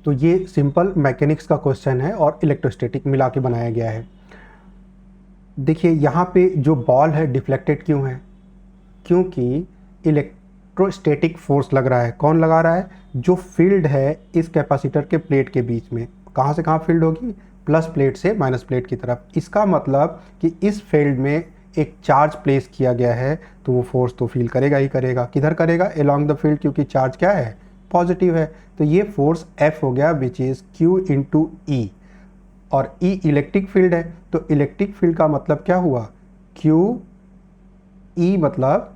तो ये simple mechanics का क्वेश्चन है और इलेक्ट्रोस्टैटिक मिला के बनाया गया है। देखिए यहाँ पे जो बॉल है डिफ्लेक्टेड क्यों है? क्योंकि इलेक्ट्रोस्टैटिक फोर्स लग रहा है। कौन लगा रहा है? जो फील्ड है इस कैपेसिटर के प्लेट के बीच में, कहाँ से कहाँ फील्ड होगी? प्लस प्लेट से माइनस प्लेट की तरफ। इसका मतलब कि इस फील्ड में एक चार्ज प्लेस किया गया है, तो वो फोर्स तो फील करेगा ही करेगा। किधर करेगा? अलोंग द फील्ड, क्योंकि चार्ज क्या है? पॉजिटिव है। तो ये फोर्स F हो गया, विच इज़ Q इंटू ई। और E इलेक्ट्रिक फील्ड है, तो इलेक्ट्रिक फील्ड का मतलब क्या हुआ? Q E, मतलब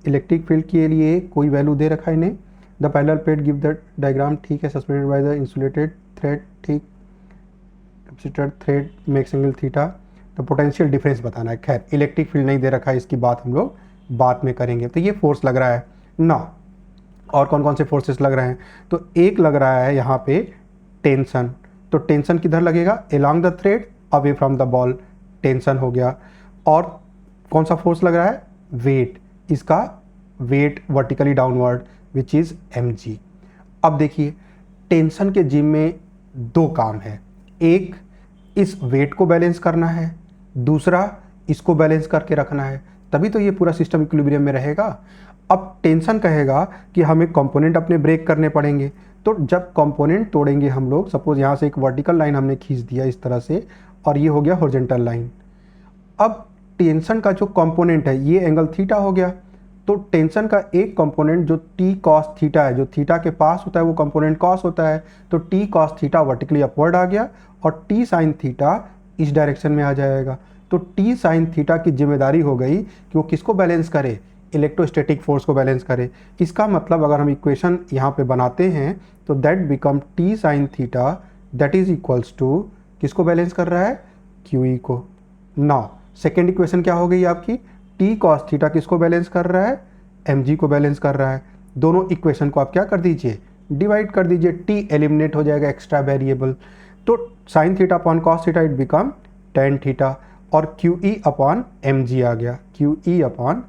इलेक्ट्रिक फील्ड के लिए कोई वैल्यू दे रखा है इन्हें। The parallel plate give the diagram, ठीक है, suspended by the insulated thread, ठीक, capacitor thread makes angle theta. तो पोटेंशियल डिफरेंस बताना है। खैर इलेक्ट्रिक फील्ड नहीं दे रखा है, इसकी बात हम लोग बाद में करेंगे। तो ये फोर्स लग रहा है ना। और कौन कौन से फोर्सेस लग रहे हैं? तो एक लग रहा है यहाँ पे टेंशन। तो टेंशन किधर लगेगा? Along the thread, away from the ball, tension हो गया। और कौन सा फोर्स लग रहा है? वेट। इसका weight vertically downward, which is mg। अब देखिए टेंशन के जिम में दो काम है। एक इस वेट को बैलेंस करना है, दूसरा इसको बैलेंस करके रखना है, तभी तो ये पूरा सिस्टम इक्विलिब्रियम में रहेगा। अब टेंशन कहेगा कि हमें कंपोनेंट अपने ब्रेक करने पड़ेंगे। तो जब कंपोनेंट तोड़ेंगे हम लोग, सपोज यहाँ से एक वर्टिकल लाइन हमने खींच दिया इस तरह से, और ये हो गया हॉरिजॉन्टल लाइन। अब टेंशन का जो कंपोनेंट है ये एंगल थीटा हो गया। तो टेंशन का एक कंपोनेंट जो टी कॉस थीटा है, जो थीटा के पास होता है वो कंपोनेंट कॉस होता है, तो T cos theta vertically upward आ गया, और टी साइन थीटा इस डायरेक्शन में आ जाएगा। तो टी साइन थीटा की जिम्मेदारी हो गई कि वो किसको बैलेंस करे? इलेक्ट्रोस्टैटिक फोर्स को बैलेंस करे। इसका मतलब अगर हम इक्वेशन यहाँ पे बनाते हैं तो that become T sine theta, that is equals to, किसको बैलेंस कर रहा है? क्यू को। नाउ सेकेंड इक्वेशन क्या हो गई आपकी? टी कॉस थीटा किसको बैलेंस कर रहा है? mg को बैलेंस कर रहा है। दोनों इक्वेशन को आप क्या कर दीजिए? डिवाइड कर दीजिए। टी एलिमिनेट हो जाएगा, एक्स्ट्रा वेरिएबल। तो sine theta upon cos theta it become tan theta, और क्यू ई अपॉन mg आ गया, क्यू ई अपॉन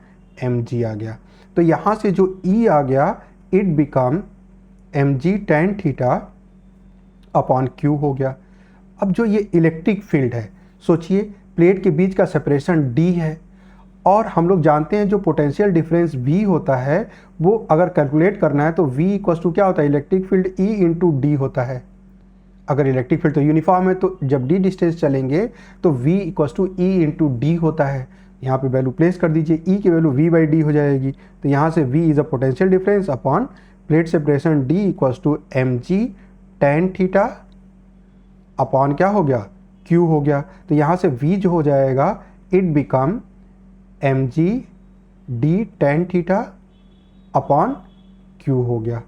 mg आ गया। तो यहाँ से जो e आ गया it become mg tan theta upon Q हो गया। अब जो ये इलेक्ट्रिक फील्ड है, सोचिए प्लेट के बीच का सेपरेशन d है, और हम लोग जानते हैं जो पोटेंशियल डिफरेंस V होता है वो अगर कैलकुलेट करना है तो V इक्वल्स टू क्या होता है? Electric field E into D होता है। अगर इलेक्ट्रिक फील्ड तो यूनिफॉर्म है, तो जब d डिस्टेंस चलेंगे तो V equals to E into D होता है। यहाँ पे वैल्यू प्लेस कर दीजिए, E की वैल्यू V बाई डी हो जाएगी। तो यहाँ से V is a potential difference upon plate separation D equals to mg tan theta upon क्या हो गया? Q हो गया। तो यहाँ से V जो हो जाएगा it become mg d ten theta upon Q हो गया।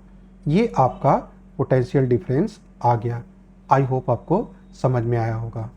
ये आपका पोटेंशियल डिफरेंस आ गया। आई होप आपको समझ में आया होगा।